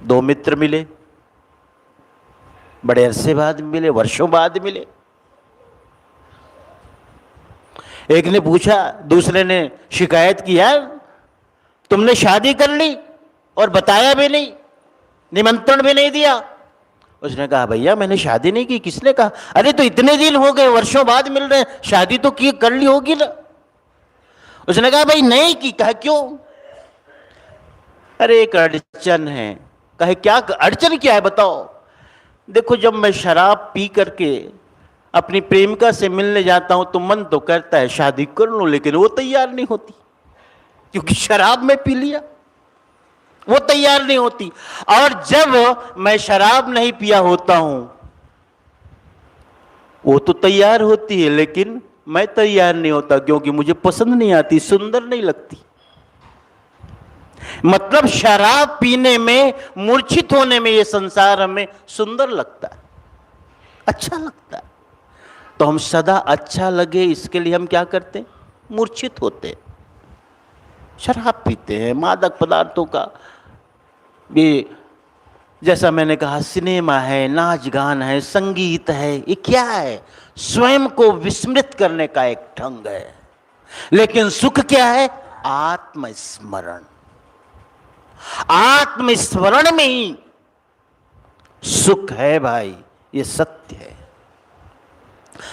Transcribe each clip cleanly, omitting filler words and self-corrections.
दो मित्र मिले, बड़े अरसे बाद मिले, वर्षों बाद मिले। एक ने पूछा, दूसरे ने शिकायत की, यार तुमने शादी कर ली और बताया भी नहीं, निमंत्रण भी नहीं दिया। उसने कहा, भैया मैंने शादी नहीं की। किसने कहा? अरे तो इतने दिन हो गए, वर्षों बाद मिल रहे हैं, शादी तो की कर ली होगी ना। उसने कहा, भाई नहीं की। कहा, क्यों? अरे एक अड़चन है। कहे, क्या अड़चन क्या है बताओ। देखो, जब मैं शराब पी करके अपनी प्रेमिका से मिलने जाता हूं तो मन तो करता है शादी कर लूं, लेकिन वो तैयार नहीं होती, क्योंकि शराब में पी लिया। वो तैयार नहीं होती। और जब मैं शराब नहीं पिया होता हूं, वो तो तैयार होती है, लेकिन मैं तैयार नहीं होता, क्योंकि मुझे पसंद नहीं आती, सुंदर नहीं लगती। मतलब शराब पीने में, मूर्छित होने में ये संसार हमें सुंदर लगता है, अच्छा लगता है। तो हम सदा अच्छा लगे इसके लिए हम क्या करते हैं? मूर्छित होते हैं, शराब पीते हैं, मादक पदार्थों का भी, जैसा मैंने कहा, सिनेमा है, नाच गान है, संगीत है, ये क्या है? स्वयं को विस्मृत करने का एक ढंग है। लेकिन सुख क्या है? आत्मस्मरण। आत्मस्मरण में ही सुख है भाई, ये सत्य है।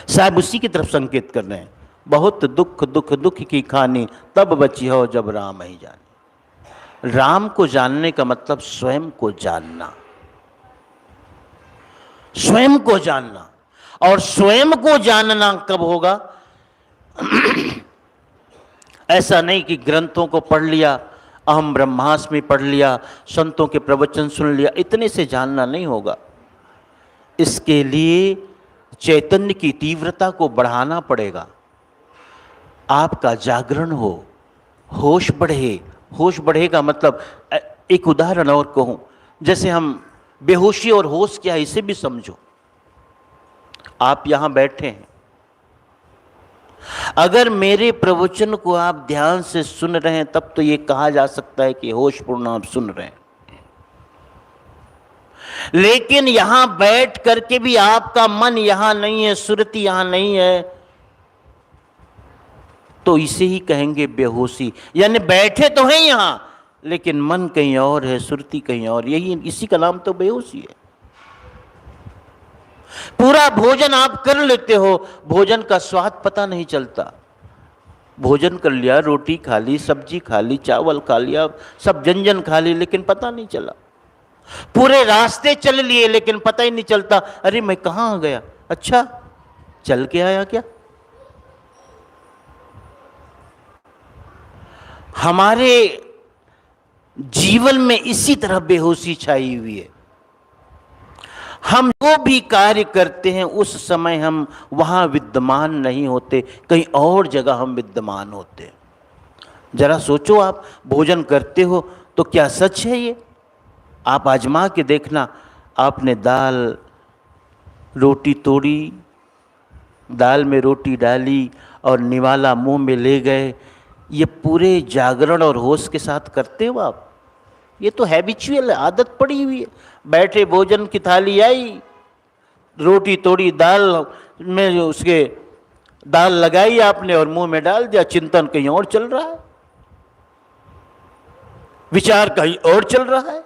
साहब उसी की तरफ संकेत कर रहे हैं, बहुत दुख दुख दुख की खानी, तब बची हो जब राम ही जाने। राम को जानने का मतलब स्वयं को जानना, स्वयं को जानना। और स्वयं को जानना कब होगा? ऐसा नहीं कि ग्रंथों को पढ़ लिया, अहम ब्रह्मास्मि पढ़ लिया, संतों के प्रवचन सुन लिया, इतने से जानना नहीं होगा। इसके लिए चैतन्य की तीव्रता को बढ़ाना पड़ेगा। आपका जागरण हो, होश बढ़े। होश बढ़ेगा मतलब, एक उदाहरण और कहूं, जैसे हम बेहोशी और होश क्या है इसे भी समझो। आप यहां बैठे हैं, अगर मेरे प्रवचन को आप ध्यान से सुन रहे हैं तब तो ये कहा जा सकता है कि होशपूर्ण आप सुन रहे हैं। लेकिन यहां बैठ करके भी आपका मन यहां नहीं है, सुरति यहां नहीं है, तो इसे ही कहेंगे बेहोशी। यानी बैठे तो हैं यहां, लेकिन मन कहीं और है, सुरति कहीं और। यही, इसी का नाम तो बेहोशी है। पूरा भोजन आप कर लेते हो, भोजन का स्वाद पता नहीं चलता। भोजन कर लिया, रोटी खा ली, सब्जी खा ली, चावल खा लिया, सब व्यंजन खा ली, लेकिन पता नहीं चला। पूरे रास्ते चल लिए, लेकिन पता ही नहीं चलता, अरे मैं कहां आ गया, अच्छा चल के आया क्या? हमारे जीवन में इसी तरह बेहोशी छाई हुई है। हम जो भी कार्य करते हैं उस समय हम वहां विद्यमान नहीं होते, कहीं और जगह हम विद्यमान होते हैं। जरा सोचो, आप भोजन करते हो तो क्या सच है ये? आप आजमा के देखना। आपने दाल रोटी तोड़ी, दाल में रोटी डाली और निवाला मुंह में ले गए, ये पूरे जागरण और होश के साथ करते हो आप? ये तो हैबिचुअल आदत पड़ी हुई है। बैठे, भोजन की थाली आई, रोटी तोड़ी, दाल में उसके दाल लगाई आपने और मुंह में डाल दिया, चिंतन कहीं और चल रहा है, विचार कहीं और चल रहा है।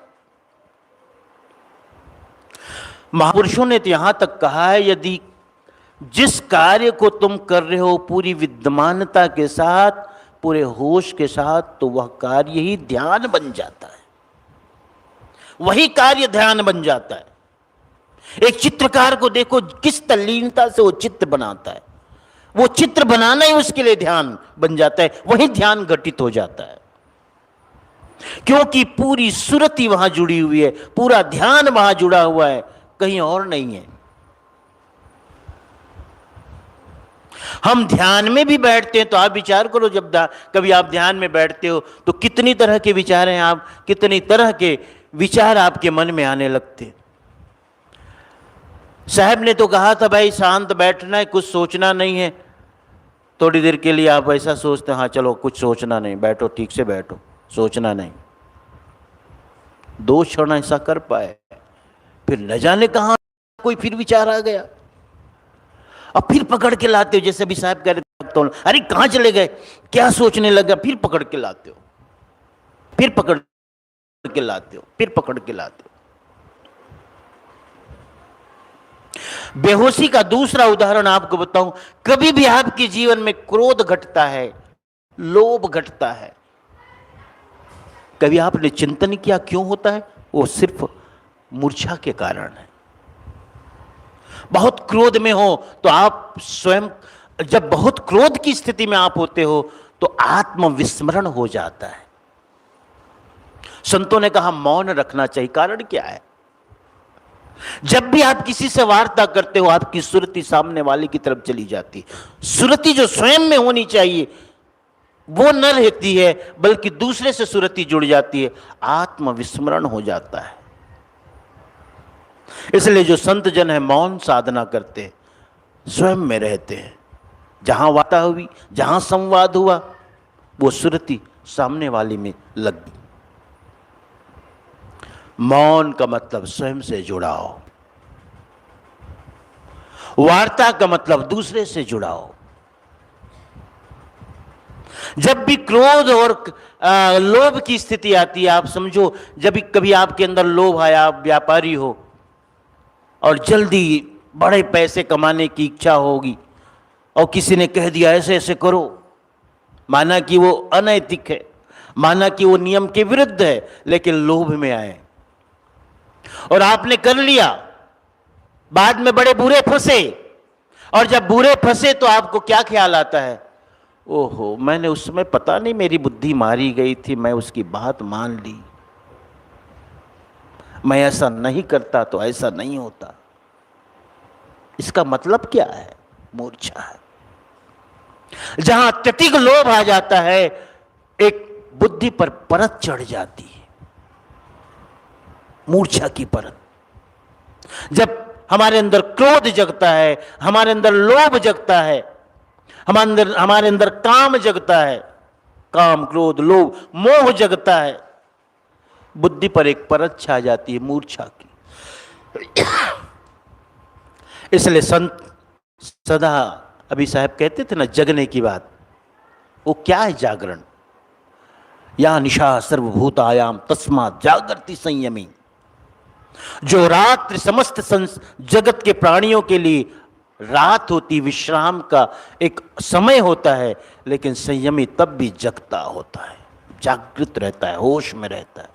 महापुरुषों ने तो यहां तक कहा है, यदि जिस कार्य को तुम कर रहे हो पूरी विद्यमानता के साथ, पूरे होश के साथ, तो वह कार्य ही ध्यान बन जाता है। वही कार्य ध्यान बन जाता है। एक चित्रकार को देखो, किस तल्लीनता से वो चित्र बनाता है। वो चित्र बनाना ही उसके लिए ध्यान बन जाता है, वही ध्यान घटित हो जाता है, क्योंकि पूरी सुरति वहां जुड़ी हुई है, पूरा ध्यान वहां जुड़ा हुआ है, कहीं और नहीं है। हम ध्यान में भी बैठते हैं तो आप विचार करो, जब कभी आप ध्यान में बैठते हो तो कितनी तरह के विचार हैं, आप कितनी तरह के विचार आपके मन में आने लगते हैं। साहब ने तो कहा था, भाई शांत बैठना है, कुछ सोचना नहीं है। थोड़ी देर के लिए आप ऐसा सोचते हैं, हाँ चलो कुछ सोचना नहीं, बैठो, ठीक से बैठो, सोचना नहीं। 2 क्षण ऐसा कर पाए, फिर न जाने कहां कोई फिर विचार आ गया, अब फिर पकड़ के लाते हो। जैसे अभी साहब कह रहे थे, अरे कहां चले गए, क्या सोचने लगा, फिर पकड़ के लाते हो, फिर पकड़ के लाते हो, फिर पकड़ के लाते हो। बेहोशी का दूसरा उदाहरण आपको बताऊं, कभी भी आपके जीवन में क्रोध घटता है, लोभ घटता है, कभी आपने चिंतन किया क्यों होता है? वो सिर्फ मूर्छा के कारण है। बहुत क्रोध में हो तो आप स्वयं, जब बहुत क्रोध की स्थिति में आप होते हो तो आत्मविस्मरण हो जाता है। संतों ने कहा मौन रखना चाहिए। कारण क्या है? जब भी आप किसी से वार्ता करते हो, आपकी सुरति सामने वाले की तरफ चली जाती है। सुरति जो स्वयं में होनी चाहिए वो न रहती है, बल्कि दूसरे से सुरति जुड़ जाती है, आत्मविस्मरण हो जाता है। इसलिए जो संत जन है मौन साधना करते हैं, स्वयं में रहते हैं। जहां वार्ता हुई, जहां संवाद हुआ, वो सुरति सामने वाली में लग गई। मौन का मतलब स्वयं से जुड़ाओ, वार्ता का मतलब दूसरे से जुड़ाओ। जब भी क्रोध और लोभ की स्थिति आती है, आप समझो जब भी कभी आपके अंदर लोभ आया, आप व्यापारी हो और जल्दी बड़े पैसे कमाने की इच्छा होगी और किसी ने कह दिया ऐसे ऐसे करो, माना कि वो अनैतिक है, माना कि वो नियम के विरुद्ध है, लेकिन लोभ में आए और आपने कर लिया, बाद में बड़े बुरे फंसे। और जब बुरे फंसे तो आपको क्या ख्याल आता है? ओहो, मैंने उसमें पता नहीं मेरी बुद्धि मारी गई थी, मैं उसकी बात मान ली, मैं ऐसा नहीं करता तो ऐसा नहीं होता। इसका मतलब क्या है? मूर्छा है। जहां अत्यधिक लोभ आ जाता है, एक बुद्धि पर परत चढ़ जाती है, मूर्छा की परत। जब हमारे अंदर क्रोध जगता है, हमारे अंदर लोभ जगता है, हमारे अंदर काम जगता है, काम क्रोध लोभ मोह जगता है, बुद्धि पर एक परत छा जाती है मूर्छा की। इसलिए संत सदा, अभी साहब कहते थे ना जगने की बात, वो क्या है जागरण? या निशा सर्वभूतायाम तस्मात् जागृति संयमी। जो रात्रि समस्त जगत के प्राणियों के लिए रात होती, विश्राम का एक समय होता है, लेकिन संयमी तब भी जगता होता है, जागृत रहता है, होश में रहता है।